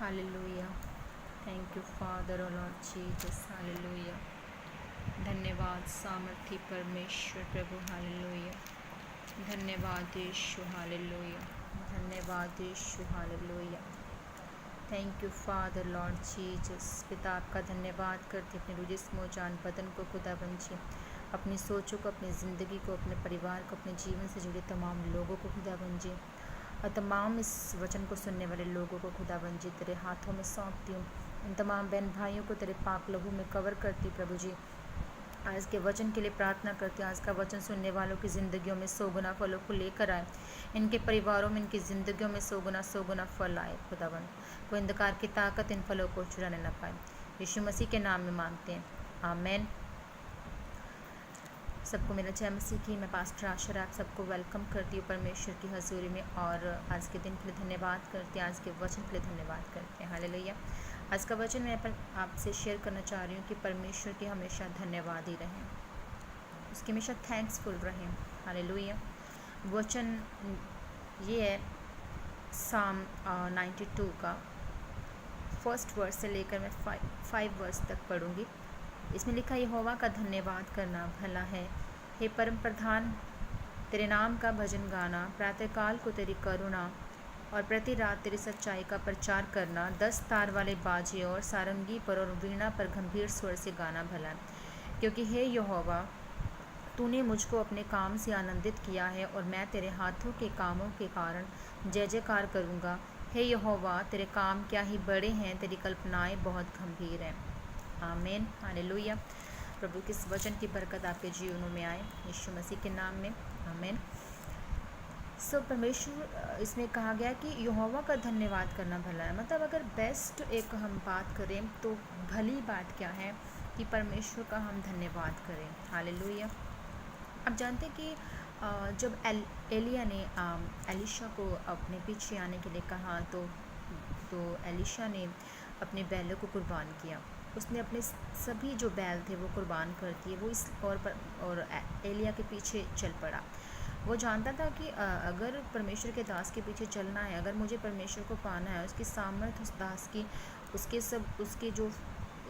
Hallelujah. Thank you father और lord Jesus. Hallelujah. धन्यवाद सामर्थी परमेश्वर प्रभु। हालेलुया। धन्यवाद यीशु। हालेलुया। धन्यवाद यीशु। Hallelujah. Thank you father lord Jesus. पिता आपका धन्यवाद करते अपने रुजिस्मो जान बदन को खुदा बंजी, अपनी सोचों को, अपनी ज़िंदगी को, अपने परिवार को, अपने जीवन से जुड़े तमाम लोगों को खुदा बंजी और तमाम इस वचन को सुनने वाले लोगों को खुदा बंजी तेरे हाथों में सौंपती हूँ। इन तमाम बहन भाइयों को तेरे पाक लहू में कवर करती प्रभु जी। आज के वचन के लिए प्रार्थना करती हूँ। आज का वचन सुनने वालों की ज़िंदगियों में सौगुना फलों को लेकर आए, इनके परिवारों में, इनकी ज़िंदगियों में सौगुना फल आए खुदावन। कोई अंधकार की ताकत इन फलों को चुराने न पाए। यीशु मसीह के नाम में मांगते हैं, आमेन। सबको मेरा जय मसीह की। मैं पास्टर आशर आप सबको वेलकम करती हूँ परमेश्वर की हजूरी में, और आज के दिन के लिए धन्यवाद करते हैं, आज के वचन के लिए धन्यवाद करते हैं। हालेलुया। आज का वचन मैं आपसे शेयर करना चाह रही हूँ कि परमेश्वर की हमेशा धन्यवाद ही रहें, उसकी हमेशा थैंक्सफुल रहें। हालेलुया। वचन ये है साम 92 का फर्स्ट वर्स से लेकर मैं 5 वर्स तक पढ़ूँगी। इसमें लिखा, यहोवा का धन्यवाद करना भला है, हे परम प्रधान तेरे नाम का भजन गाना, प्रातःकाल को तेरी करुणा और प्रति रात तेरी सच्चाई का प्रचार करना, 10 तार वाले बाजे और सारंगी पर और वीणा पर गंभीर स्वर से गाना भला है। क्योंकि हे यहोवा तूने मुझको अपने काम से आनंदित किया है और मैं तेरे हाथों के कामों के कारण जय जयकार करूँगा। हे यहोवा तेरे काम क्या ही बड़े हैं, तेरी कल्पनाएं बहुत गंभीर हैं। आमीन। हालेलुया। प्रभु के इस वचन की बरकत आपके जीवनों में आए यीशु मसीह के नाम में, आमीन। परमेश्वर इसमें कहा गया कि यहोवा का धन्यवाद करना भला है। मतलब अगर बेस्ट एक हम बात करें तो भली बात क्या है कि परमेश्वर का हम धन्यवाद करें। हालेलुया। आप जानते हैं कि जब एलिया ने एलिशा को अपने पीछे आने के लिए कहा तो एलिशा ने अपने बैलों को कुर्बान किया। उसने अपने सभी जो बैल थे वो कुर्बान कर दिए। वो इस और एलिया के पीछे चल पड़ा। वो जानता था कि अगर परमेश्वर के दास के पीछे चलना है, अगर मुझे परमेश्वर को पाना है, उसकी सामर्थ उस दास की, उसके जो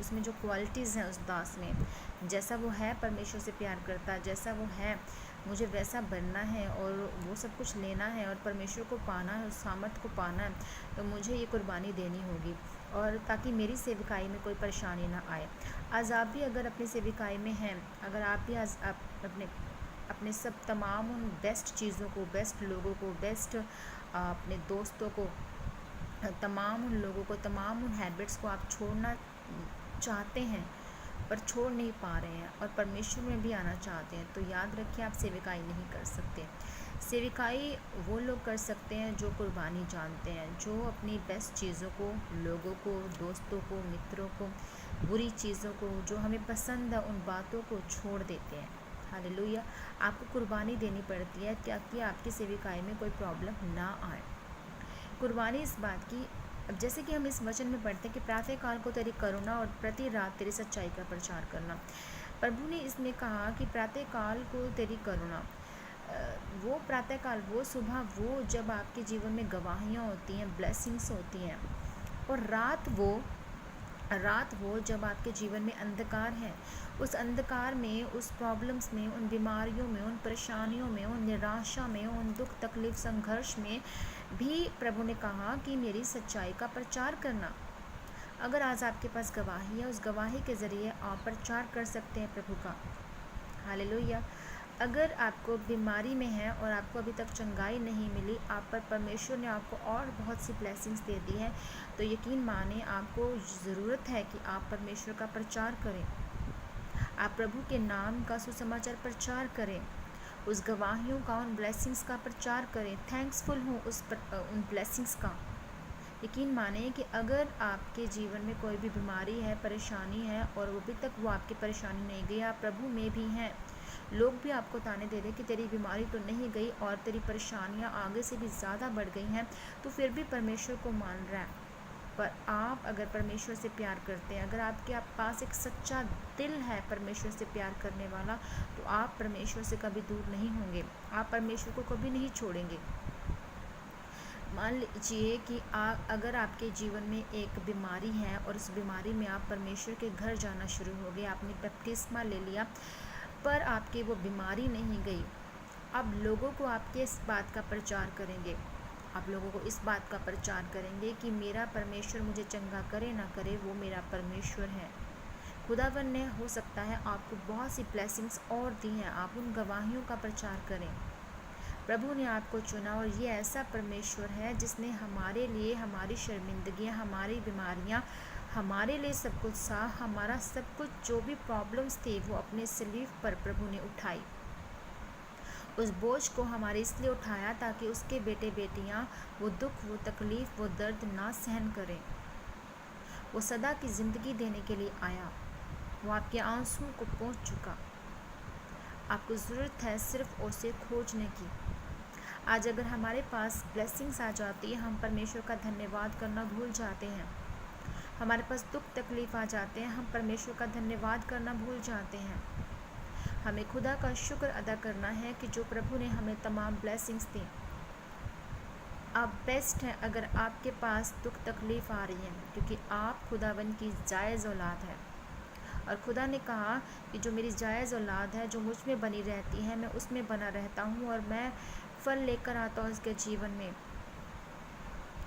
उसमें जो क्वालिटीज़ हैं उस दास में, जैसा वो है परमेश्वर से प्यार करता है, जैसा वो है मुझे वैसा बनना है और वो सब कुछ लेना है और परमेश्वर को पाना है, उस सामर्थ को पाना है, तो मुझे ये कुर्बानी देनी होगी, और ताकि मेरी सेविकाई में कोई परेशानी ना आए। आज आप भी अगर अपनी सेविकाई में हैं, अगर आप भी आज अपने सब तमाम उन बेस्ट चीज़ों को, बेस्ट लोगों को, बेस्ट अपने दोस्तों को, तमाम उन लोगों को, तमाम उन हैबिट्स को आप छोड़ना चाहते हैं पर छोड़ नहीं पा रहे हैं और परमेश्वर में भी आना चाहते हैं, तो याद रखिए आप सेविकाई नहीं कर सकते। सेविकाई वो लोग कर सकते हैं जो कुर्बानी जानते हैं, जो अपनी बेस्ट चीज़ों को, लोगों को, दोस्तों को, मित्रों को, बुरी चीज़ों को, जो हमें पसंद है उन बातों को छोड़ देते हैं। हालेलुया। आपको कुर्बानी देनी पड़ती है ताकि आपकी सेविकाई में कोई प्रॉब्लम ना आए। कुर्बानी इस बात की, अब जैसे कि हम इस वचन में पढ़ते हैं कि प्रातःकाल को तेरी करुणा और प्रति रात तेरी सच्चाई का प्रचार करना। प्रभु ने इसमें कहा कि प्रातःकाल को तेरी करुणा, वो प्रातःकाल, वो सुबह, वो जब आपके जीवन में गवाहियाँ होती हैं, ब्लेसिंग्स होती हैं, और रात वो जब आपके जीवन में अंधकार है, उस अंधकार में, उस प्रॉब्लम्स में, उन बीमारियों में, उन परेशानियों में, उन निराशा में, उन दुख तकलीफ संघर्ष में भी प्रभु ने कहा कि मेरी सच्चाई का प्रचार करना। अगर आज आपके पास गवाही है, उस गवाही के ज़रिए आप प्रचार कर सकते हैं प्रभु का। हालेलुया। अगर आपको बीमारी में है और आपको अभी तक चंगाई नहीं मिली, आप पर परमेश्वर ने आपको और बहुत सी ब्लेसिंग्स दे दी हैं, तो यकीन माने आपको ज़रूरत है कि आप परमेश्वर का प्रचार करें, आप प्रभु के नाम का सुसमाचार प्रचार करें, उस गवाहियों का, उन ब्लेसिंग्स का प्रचार करें, थैंक्सफुल हूँ उन ब्लेसिंग्स का। यकीन माने कि अगर आपके जीवन में कोई भी बीमारी है, परेशानी है और अभी तक वो आपकी परेशानी नहीं गई, आप प्रभु में भी हैं, लोग भी आपको ताने दे रहे कि तेरी बीमारी तो नहीं गई और तेरी परेशानियां आगे से भी ज़्यादा बढ़ गई हैं, तो फिर भी परमेश्वर को मान रहा है। पर आप अगर परमेश्वर से प्यार करते हैं, अगर आपके पास एक सच्चा दिल है परमेश्वर से प्यार करने वाला, तो आप परमेश्वर से कभी दूर नहीं होंगे, आप परमेश्वर को कभी नहीं छोड़ेंगे। मान लीजिए कि अगर आपके जीवन में एक बीमारी है और उस बीमारी में आप परमेश्वर के घर जाना शुरू हो गए, आपने बपतिस्मा ले लिया, पर आपकी वो बीमारी नहीं गई। अब लोगों को आपके इस बात का प्रचार करेंगे, आप लोगों को इस बात का प्रचार करेंगे कि मेरा परमेश्वर मुझे चंगा करे ना करे, वो मेरा परमेश्वर है। खुदावन ने हो सकता है आपको बहुत सी ब्लेसिंग्स और दी हैं, आप उन गवाहियों का प्रचार करें। प्रभु ने आपको चुना और ये ऐसा परमेश्वर है जिसने हमारे लिए हमारी शर्मिंदगियाँ, हमारी बीमारियाँ, हमारे लिए सब कुछ सहा, हमारा सब कुछ जो भी प्रॉब्लम्स थे वो अपने सलीब पर प्रभु ने उठाई। उस बोझ को हमारे इसलिए उठाया ताकि उसके बेटे बेटियाँ वो दुख, वो तकलीफ़, वो दर्द ना सहन करें। वो सदा की ज़िंदगी देने के लिए आया, वो आपके आंसुओं को पोंछ चुका। आपको ज़रूरत है सिर्फ उसे खोजने की। आज अगर हमारे पास ब्लेसिंग्स आ जाती है, हम परमेश्वर का धन्यवाद करना भूल जाते हैं। हमारे पास दुख तकलीफ़ आ जाते हैं, हम परमेश्वर का धन्यवाद करना भूल जाते हैं। हमें खुदा का शुक्र अदा करना है कि जो प्रभु ने हमें तमाम ब्लेसिंग्स दी। आप बेस्ट हैं अगर आपके पास दुख तकलीफ़ आ रही है, क्योंकि आप खुदावन की जायज़ औलाद है। और खुदा ने कहा कि जो मेरी जायज़ औलाद है, जो मुझ में बनी रहती है, मैं उसमें बना रहता हूँ और मैं फल लेकर आता हूँ उसके जीवन में।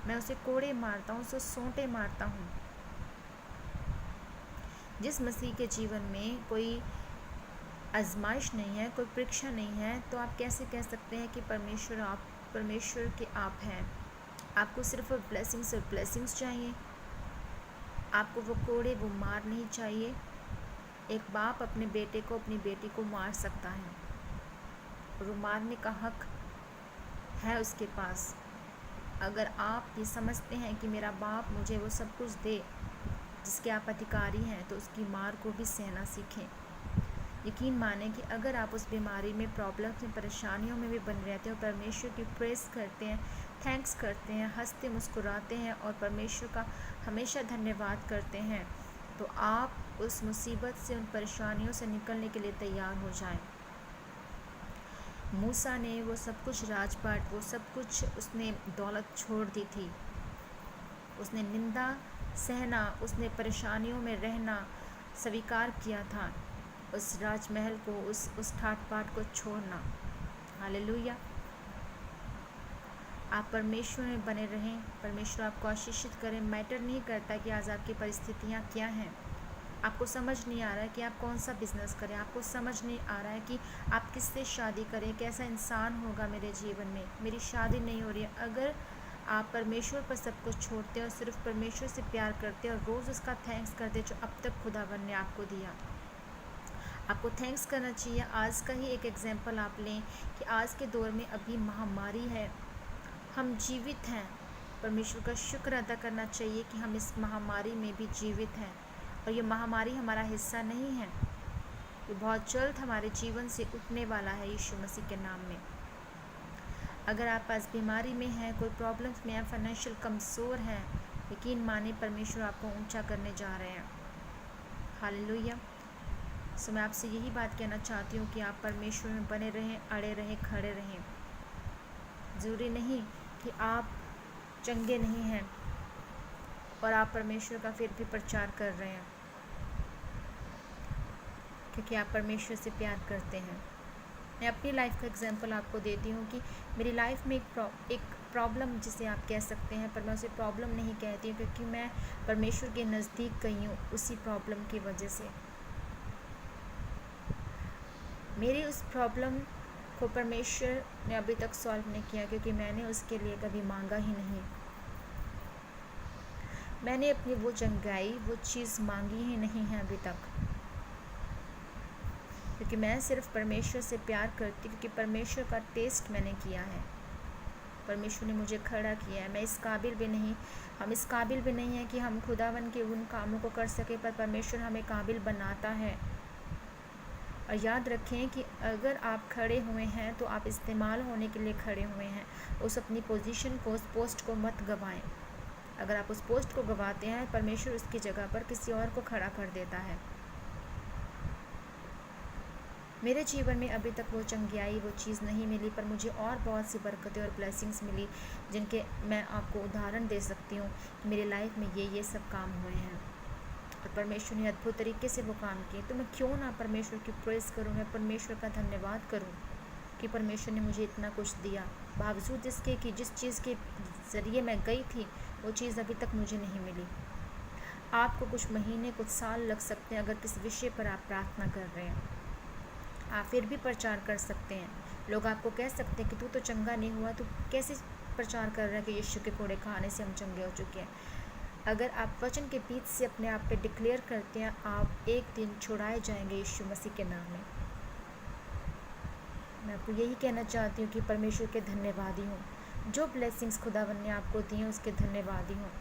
मैं उसे कोड़े मारता हूँ, उसे सोंटे मारता हूँ। जिस मसीह के जीवन में कोई आजमाइश नहीं है, कोई परीक्षा नहीं है, तो आप कैसे कह सकते हैं कि परमेश्वर के आप हैं। आपको सिर्फ ब्लेसिंग्स और ब्लेसिंग्स चाहिए, आपको वो कोड़े, वो मार नहीं चाहिए। एक बाप अपने बेटे को, अपनी बेटी को मार सकता है और वो मारने का हक है उसके पास। अगर आप ये समझते हैं कि मेरा बाप मुझे वो सब कुछ दे जिसके आप अधिकारी हैं, तो उसकी मार को भी सहना सीखें। यकीन माने कि अगर आप उस बीमारी में, प्रॉब्लम्स में, परेशानियों में भी बने रहते हो, परमेश्वर की प्रेस करते हैं, थैंक्स करते हैं, हंसते मुस्कुराते हैं और परमेश्वर का हमेशा धन्यवाद करते हैं, तो आप उस मुसीबत से, उन परेशानियों से निकलने के लिए तैयार हो जाएं। मूसा ने वो सब कुछ राजपाट, वो सब कुछ उसने दौलत छोड़ दी थी। उसने निंदा सहना, उसने परेशानियों में रहना स्वीकार किया था, उस राजमहल को, उस ठाट बाट को छोड़ना। हालेलुया। आप परमेश्वर में बने रहें, परमेश्वर आपको आशीषित करें। मैटर नहीं करता कि आज आपकी परिस्थितियाँ क्या हैं। आपको समझ नहीं आ रहा है कि आप कौन सा बिज़नेस करें, आपको समझ नहीं आ रहा है कि आप किससे शादी करें, कैसा इंसान होगा मेरे जीवन में, मेरी शादी नहीं हो रही है। अगर आप परमेश्वर पर सब कुछ छोड़ते और सिर्फ परमेश्वर से प्यार करते और रोज़ उसका थैंक्स करते जो अब तक खुदावन ने आपको दिया, आपको थैंक्स करना चाहिए। आज का ही एक एग्जांपल आप लें कि आज के दौर में अभी महामारी है, हम जीवित हैं, परमेश्वर का शुक्र अदा करना चाहिए कि हम इस महामारी में भी जीवित हैं और ये महामारी हमारा हिस्सा नहीं है, ये बहुत जल्द हमारे जीवन से उठने वाला है यीशु मसीह के नाम में। अगर आप आज बीमारी में हैं, कोई प्रॉब्लम्स में हैं, फाइनेंशियल कमज़ोर हैं, यकीन माने परमेश्वर आपको ऊंचा करने जा रहे हैं। हालेलुया। सो मैं आपसे यही बात कहना चाहती हूँ कि आप परमेश्वर में बने रहें, अड़े रहें, खड़े रहें। ज़रूरी नहीं कि आप चंगे नहीं हैं और आप परमेश्वर का फिर भी प्रचार कर रहे हैं, क्योंकि आप परमेश्वर से प्यार करते हैं। मैं अपनी लाइफ का एग्जांपल आपको देती हूँ कि मेरी लाइफ में एक प्रॉब्लम जिसे आप कह सकते हैं, पर मैं उसे प्रॉब्लम नहीं कहती हूँ, क्योंकि मैं परमेश्वर के नज़दीक गई हूँ उसी प्रॉब्लम की वजह से। मेरी उस प्रॉब्लम को परमेश्वर ने अभी तक सॉल्व नहीं किया, क्योंकि मैंने उसके लिए कभी मांगा ही नहीं। मैंने अपनी वो चंगाई, वो चीज़ मांगी ही नहीं है अभी तक, क्योंकि मैं सिर्फ परमेश्वर से प्यार करती, क्योंकि परमेश्वर का टेस्ट मैंने किया है। परमेश्वर ने मुझे खड़ा किया है। मैं इस काबिल भी नहीं, हम इस काबिल भी नहीं हैं कि हम खुदावन के उन कामों को कर सके, पर परमेश्वर हमें काबिल बनाता है। और याद रखें कि अगर आप खड़े हुए हैं तो आप इस्तेमाल होने के लिए खड़े हुए हैं। उस अपनी पोजीशन को, उस पोस्ट को मत गंवाएं। अगर आप उस पोस्ट को गंवाते हैं, परमेश्वर उसकी जगह पर किसी और को खड़ा कर देता है। मेरे जीवन में अभी तक वो चंगियाई, वो चीज़ नहीं मिली, पर मुझे और बहुत सी बरकतें और ब्लेसिंग्स मिली जिनके मैं आपको उदाहरण दे सकती हूँ। मेरी लाइफ में ये सब काम हुए हैं और परमेश्वर ने अद्भुत तरीके से वो काम किए। तो मैं क्यों ना परमेश्वर की प्रेज़ करूँ, मैं परमेश्वर का धन्यवाद करूँ कि परमेश्वर ने मुझे इतना कुछ दिया, बावजूद इसके कि जिस चीज़ के ज़रिए मैं गई थी वो चीज़ अभी तक मुझे नहीं मिली। आपको कुछ महीने, कुछ साल लग सकते हैं। अगर किस विषय पर आप प्रार्थना कर रहे हैं, आप फिर भी प्रचार कर सकते हैं। लोग आपको कह सकते हैं कि तू तो चंगा नहीं हुआ, तू कैसे प्रचार कर रहा है कि यीशु के कोड़े खाने से हम चंगे हो चुके हैं। अगर आप वचन के बीच से अपने आप पे डिक्लेयर करते हैं, आप एक दिन छुड़ाए जाएंगे यीशु मसीह के नाम में। मैं आपको यही कहना चाहती हूँ कि परमेश्वर के धन्यवादी हूँ। जो ब्लेसिंग्स खुदावन ने आपको दी हैं उसके धन्यवादी हूँ।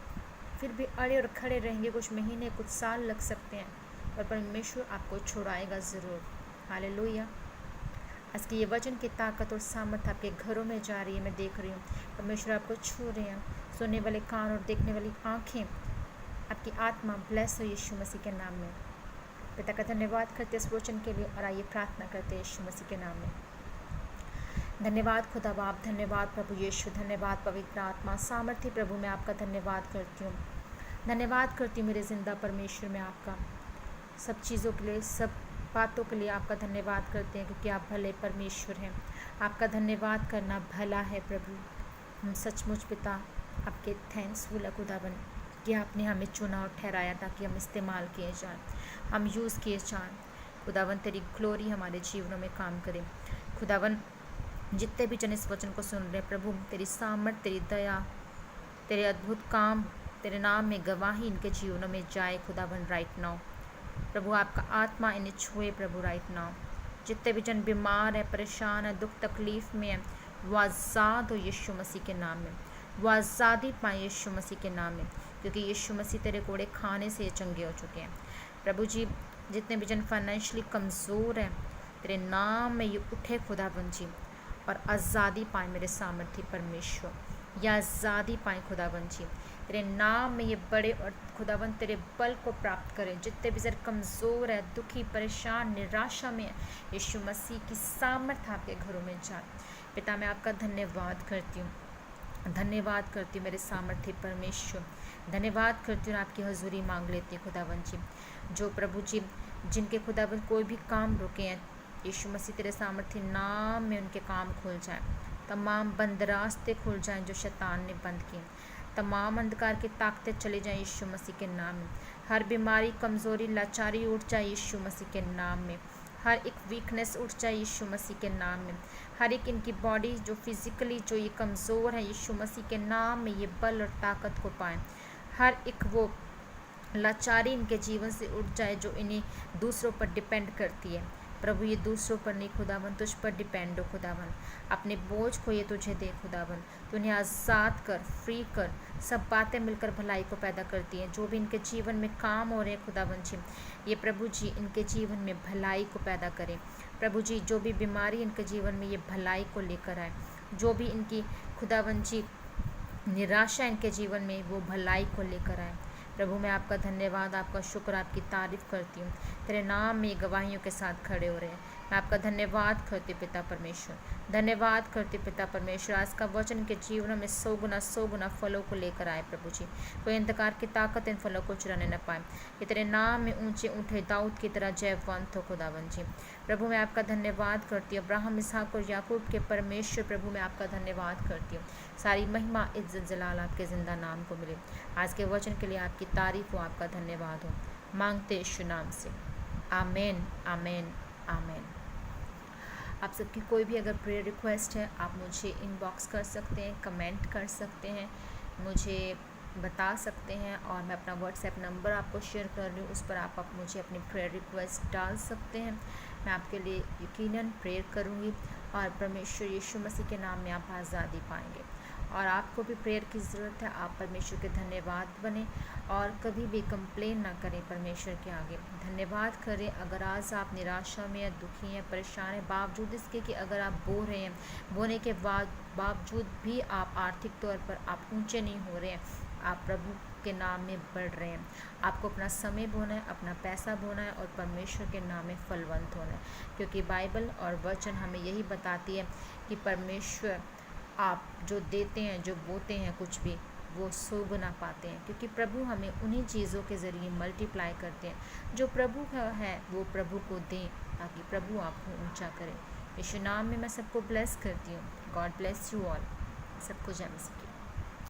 फिर भी अड़े और खड़े रहेंगे, कुछ महीने, कुछ साल लग सकते हैं, पर परमेश्वर आपको छुड़ाएगा ज़रूर। हालेलुया। आज की ये वचन की ताकत और सामर्थ आपके घरों में जा रही है, मैं देख रही हूँ। परमेश्वर आपको छू रहे हैं। सुनने वाले कान और देखने वाली आँखें, आपकी आत्मा ब्लेस हो यीशु मसीह के नाम में। पिता का धन्यवाद करते इस वचन के लिए और आइए प्रार्थना करते हैं यीशु मसीह के नाम में। धन्यवाद खुदा बाप, धन्यवाद प्रभु यीशु, धन्यवाद पवित्र आत्मा, सामर्थ्य प्रभु, मैं आपका धन्यवाद करती हूँ। धन्यवाद करती हूँ मेरे ज़िंदा परमेश्वर, में आपका सब चीज़ों के लिए, सब बातों के लिए आपका धन्यवाद करते हैं क्योंकि आप भले परमेश्वर हैं। आपका धन्यवाद करना भला है प्रभु। हम सचमुच पिता आपके थैंक्सफुल है खुदावन कि आपने हमें चुना और ठहराया ताकि हम इस्तेमाल किए जाएं, हम यूज़ किए जाएं। खुदावन तेरी ग्लोरी हमारे जीवनों में काम करे। खुदावन जितने भी जन इस वचन को सुन रहे हैं प्रभु, तेरी सामर्थ, तेरी दया, तेरे अद्भुत काम, तेरे नाम में गवाही इनके जीवनों में जाए खुदावन राइट नाउ। प्रभु आपका आत्मा इन्हें छुए प्रभु राइट नाउ। जितने भी जन बीमार है, परेशान है, दुख तकलीफ़ में है, वो आज़ाद हो यीशु मसीह के नाम में, वो आज़ादी पाए यीशु मसीह के नाम में, क्योंकि यीशु मसीह तेरे कोड़े खाने से चंगे हो चुके हैं। प्रभु जी जितने भी जन फाइनेंशियली कमज़ोर हैं, तेरे नाम में ये उठे खुदावन जी और आज़ादी पाए मेरे सामर्थ्य परमेश्वर, या आज़ादी पाए खुदावन जी। तेरे नाम में ये बड़े और खुदावन तेरे बल को प्राप्त करें। जितने भी जर कमज़ोर है, दुखी, परेशान, निराशा में है, यीशु मसीह की सामर्थ आपके घरों में जाए। पिता मैं आपका धन्यवाद करती हूँ, धन्यवाद करती हूँ मेरे सामर्थ्य परमेश्वर, धन्यवाद करती हूँ। आपकी हजूरी मांग लेती हूँ खुदावन जी। जो प्रभु जी जिनके खुदावन कोई भी काम रुके हैं, यीशु मसीह तेरे सामर्थ्य नाम में उनके काम खुल जाएं, तमाम बंद रास्ते खुल जाएं जो शैतान ने बंद किए, तमाम अंधकार की ताकतें चली जाएं यीशु मसीह के नाम में। हर बीमारी, कमज़ोरी, लाचारी उठ जाए यीशु मसीह के नाम में। हर एक वीकनेस उठ जाए यीशु मसीह के नाम में। हर एक इनकी बॉडी जो फिज़िकली जो ये कमज़ोर है, यीशु मसीह के नाम में ये बल और ताकत को पाएँ। हर एक वो लाचारी इनके जीवन से उठ जाए जो इन्हें दूसरों पर डिपेंड करती है। प्रभु ये दूसरों पर नहीं खुदावन, तुझ पर डिपेंड हो खुदावन। अपने बोझ को ये तुझे दे खुदावन, तू इन्हें आज़ाद कर, फ्री कर। सब बातें मिलकर भलाई को पैदा करती हैं। जो भी इनके जीवन में काम हो रहे हैं खुदावन जी, ये प्रभु जी इनके जीवन में भलाई को पैदा करें। प्रभु जी जो भी बीमारी इनके जीवन में, ये भलाई को लेकर आए। जो भी इनकी खुदावन जी निराशा इनके जीवन में, वो भलाई को लेकर आए। प्रभु मैं आपका धन्यवाद, आपका शुक्र, आपकी तारीफ़ करती हूँ। तेरे नाम में गवाहियों के साथ खड़े हो रहे हैं। मैं आपका धन्यवाद करती पिता परमेश्वर, धन्यवाद करती पिता परमेश्वर। आज का वचन के जीवनों में 100 गुना फलों को लेकर आए प्रभु जी। कोई अंधकार की ताकत इन फलों को चुराने न पाए। ये तेरे नाम में ऊंचे उठे दाऊद की तरह जयवंत हो खुदावन जी। प्रभु मैं आपका धन्यवाद करती हूँ। अब्राहम, इसहाक और याकूब के परमेश्वर प्रभु मैं आपका धन्यवाद करती हूँ। सारी महिमा, इज्जत, जलाल आपके ज़िंदा नाम को मिले। आज के वचन के लिए आपकी तारीफ़ हो, आपका धन्यवाद हो। मांगते यीशु नाम से, आमेन, आमेन, आमेन। आप सबकी कोई भी अगर प्रेयर रिक्वेस्ट है, आप मुझे इनबॉक्स कर सकते हैं, कमेंट कर सकते हैं, मुझे बता सकते हैं, और मैं अपना व्हाट्सएप नंबर आपको शेयर कर रही हूँ, उस पर आप मुझे अपनी प्रेयर रिक्वेस्ट डाल सकते हैं। मैं आपके लिए यकीनन प्रेयर करूँगी और परमेश्वर यीशु मसीह के नाम में आप आज़ादी पाएंगे। और आपको भी प्रेयर की ज़रूरत है, आप परमेश्वर के धन्यवाद बने और कभी भी कंप्लेन ना करें परमेश्वर के आगे, धन्यवाद करें। अगर आज आप निराशा में हैं, दुखी हैं, परेशान हैं, बावजूद इसके कि अगर आप बो रहे हैं, बोने के बावजूद भी आप आर्थिक तौर पर आप ऊंचे नहीं हो रहे हैं, आप प्रभु के नाम में बढ़ रहे हैं। आपको अपना समय बोना है, अपना पैसा बोना है और परमेश्वर के नाम में फलवंत होना है, क्योंकि बाइबल और वचन हमें यही बताती है कि परमेश्वर आप जो देते हैं, जो बोते हैं कुछ भी, वो 100 गुना पाते हैं, क्योंकि प्रभु हमें उन्हीं चीज़ों के ज़रिए मल्टीप्लाई करते हैं। जो प्रभु का है वो प्रभु को दें, ताकि प्रभु आपको ऊंचा करे। यीशु नाम में मैं सबको ब्लेस करती हूँ। God bless you all. सबको जय मसीह की।